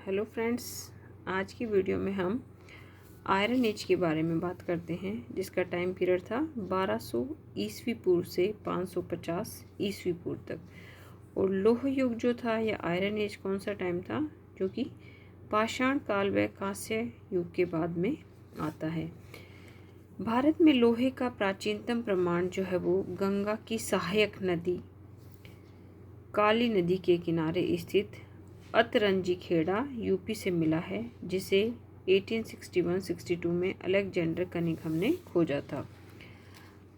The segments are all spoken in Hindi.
हेलो फ्रेंड्स, आज की वीडियो में हम आयरन एज के बारे में बात करते हैं, जिसका टाइम पीरियड था 1200 ईस्वी पूर्व से 550 ईस्वी पूर्व तक। और लोह युग जो था या आयरन एज कौन सा टाइम था, जो कि पाषाण काल व कांस्य युग के बाद में आता है। भारत में लोहे का प्राचीनतम प्रमाण जो है वो गंगा की सहायक नदी काली नदी के किनारे स्थित अतरंजी खेड़ा यूपी से मिला है, जिसे 1861-62 में अलेक्जेंडर कनिंघम ने खोजा था।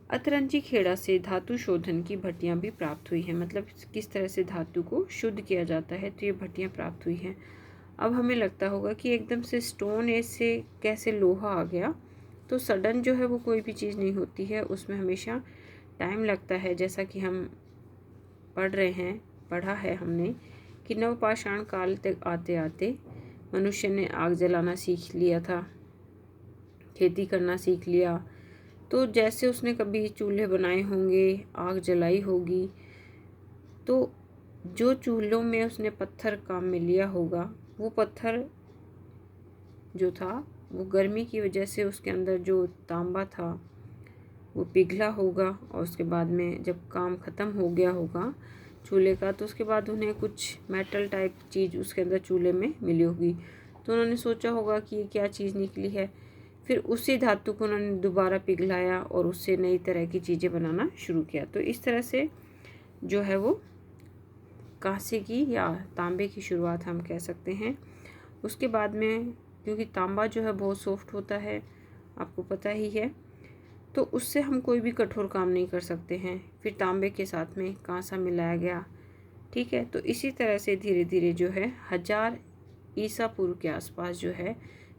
अतरंजी खेड़ा से धातु शोधन की भट्टियां भी प्राप्त हुई हैं, मतलब किस तरह से धातु को शुद्ध किया जाता है, तो ये भट्टियां प्राप्त हुई हैं। अब हमें लगता होगा कि एकदम से स्टोन एज से कैसे लोहा आ गया, तो सडन जो है वो कोई भी चीज़ नहीं होती है, उसमें हमेशा टाइम लगता है। जैसा कि हम पढ़ा है हमने कि नवपाषाण काल तक आते आते मनुष्य ने आग जलाना सीख लिया था, खेती करना सीख लिया। तो जैसे उसने कभी चूल्हे बनाए होंगे, आग जलाई होगी, तो जो चूल्हों में उसने पत्थर काम में लिया होगा, वो पत्थर जो था वो गर्मी की वजह से उसके अंदर जो तांबा था वो पिघला होगा, और उसके बाद में जब काम ख़त्म हो गया होगा चूल्हे का, तो उसके बाद उन्हें कुछ मेटल टाइप चीज़ उसके अंदर चूल्हे में मिली होगी। तो उन्होंने सोचा होगा कि ये क्या चीज़ निकली है। फिर उसी धातु को उन्होंने दोबारा पिघलाया और उससे नई तरह की चीज़ें बनाना शुरू किया। तो इस तरह से जो है वो कांसे की या तांबे की शुरुआत हम कह सकते हैं। उसके बाद में, क्योंकि तांबा जो है बहुत सॉफ्ट होता है, आपको पता ही है, तो उससे हम कोई भी कठोर काम नहीं कर सकते हैं। फिर तांबे के साथ में कांसा मिलाया गया, ठीक है। तो इसी तरह से धीरे धीरे जो है 1000 ईसा पूर्व के आसपास जो है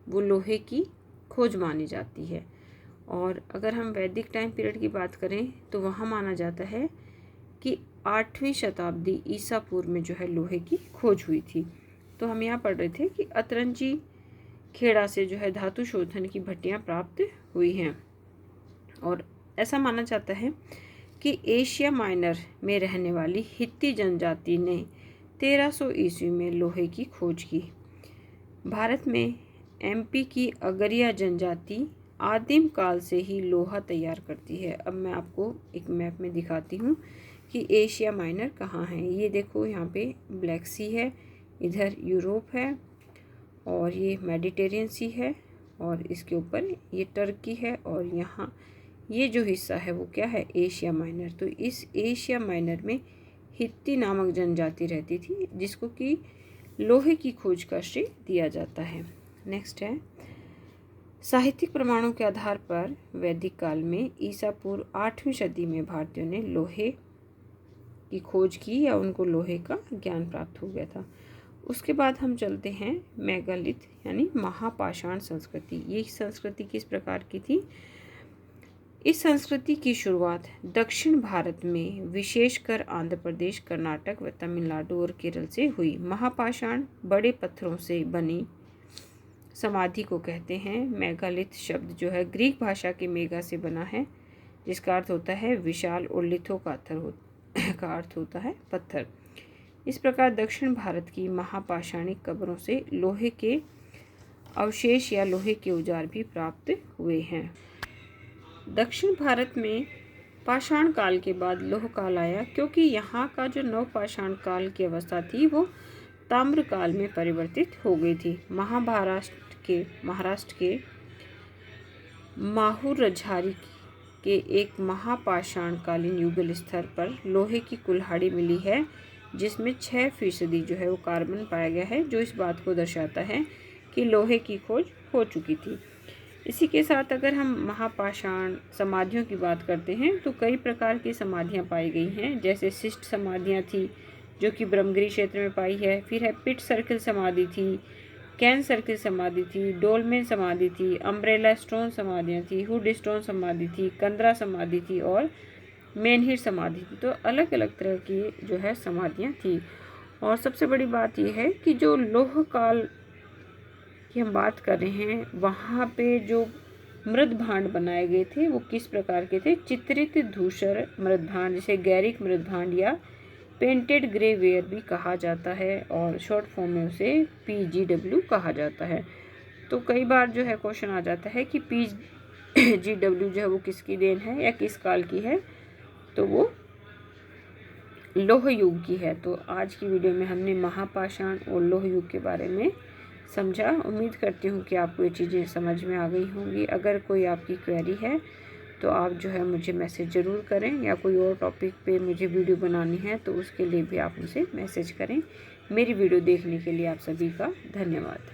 वो लोहे की खोज मानी जाती है। और अगर हम वैदिक टाइम पीरियड की बात करें तो वहाँ माना जाता है कि 8वीं शताब्दी ईसा पूर्व में जो है लोहे की खोज हुई थी। तो हम यहाँ पढ़ रहे थे कि अतरंजी खेड़ा से जो है धातु शोधन की भट्टियाँ प्राप्त हुई हैं। और ऐसा माना जाता है कि एशिया माइनर में रहने वाली हित्ती जनजाति ने 1300 ईस्वी में लोहे की खोज की। भारत में एमपी की अगरिया जनजाति आदिम काल से ही लोहा तैयार करती है। अब मैं आपको एक मैप में दिखाती हूँ कि एशिया माइनर कहाँ है। ये देखो, यहाँ पे ब्लैक सी है, इधर यूरोप है, और ये मेडिटेरियन सी है, और इसके ऊपर ये टर्की है, और यहाँ ये जो हिस्सा है वो क्या है, एशिया माइनर। तो इस एशिया माइनर में हित्ती नामक जनजाति रहती थी, जिसको कि लोहे की खोज का श्रेय दिया जाता है। नेक्स्ट है, साहित्यिक प्रमाणों के आधार पर वैदिक काल में ईसा पूर्व 8वीं सदी में भारतीयों ने लोहे की खोज की, या उनको लोहे का ज्ञान प्राप्त हो गया था। उसके बाद हम चलते हैं मेगालिथ यानी महापाषाण संस्कृति। ये संस्कृति किस प्रकार की थी? इस संस्कृति की शुरुआत दक्षिण भारत में विशेषकर आंध्र प्रदेश, कर्नाटक व तमिलनाडु और केरल से हुई। महापाषाण बड़े पत्थरों से बनी समाधि को कहते हैं। मेगालिथ शब्द जो है ग्रीक भाषा के मेगा से बना है, जिसका अर्थ होता है विशाल, और लिथो का अर्थ होता है पत्थर। इस प्रकार दक्षिण भारत की महापाषाणिक कब्रों से लोहे के अवशेष या लोहे के औजार भी प्राप्त हुए हैं। दक्षिण भारत में पाषाण काल के बाद लोह काल आया, क्योंकि यहाँ का जो नवपाषाण काल की अवस्था थी वो ताम्र काल में परिवर्तित हो गई थी। महाराष्ट्र के माहुरझारी के एक महापाषाण कालीन युगल स्तर पर लोहे की कुल्हाड़ी मिली है, जिसमें 6% जो है वो कार्बन पाया गया है, जो इस बात को दर्शाता है कि लोहे की खोज हो चुकी थी। इसी के साथ अगर हम महापाषाण समाधियों की बात करते हैं तो कई प्रकार की समाधियां पाई गई हैं। जैसे शिष्ट समाधियां थी, जो कि ब्रह्मगिरी क्षेत्र में पाई है। फिर है पिट सर्किल समाधि थी, कैन सर्किल समाधि थी, डोलमेन समाधि थी, अम्ब्रेला स्टोन समाधियां थी, हुड स्टोन समाधि थी, कंदरा समाधि थी, और मेनहिर समाधि थी। तो अलग अलग तरह की जो है समाधियाँ थी। और सबसे बड़ी बात यह है कि जो लोह काल की हम बात कर रहे हैं, वहाँ पे जो मृद भांड बनाए गए थे वो किस प्रकार के थे? चित्रित धूसर मृद भांड, जैसे गैरिक मृद भांड या पेंटेड ग्रे वेयर भी कहा जाता है और शॉर्ट फॉर्म में उसे PGW कहा जाता है। तो कई बार जो है क्वेश्चन आ जाता है कि PGW जो है वो किसकी देन है या किस काल की है, तो वो लौह युग की है। तो आज की वीडियो में हमने महापाषाण और लौह युग के बारे में समझा। उम्मीद करती हूँ कि आपको ये चीज़ें समझ में आ गई होंगी। अगर कोई आपकी क्वेरी है तो आप जो है मुझे मैसेज ज़रूर करें, या कोई और टॉपिक पे मुझे वीडियो बनानी है तो उसके लिए भी आप मुझे मैसेज करें। मेरी वीडियो देखने के लिए आप सभी का धन्यवाद।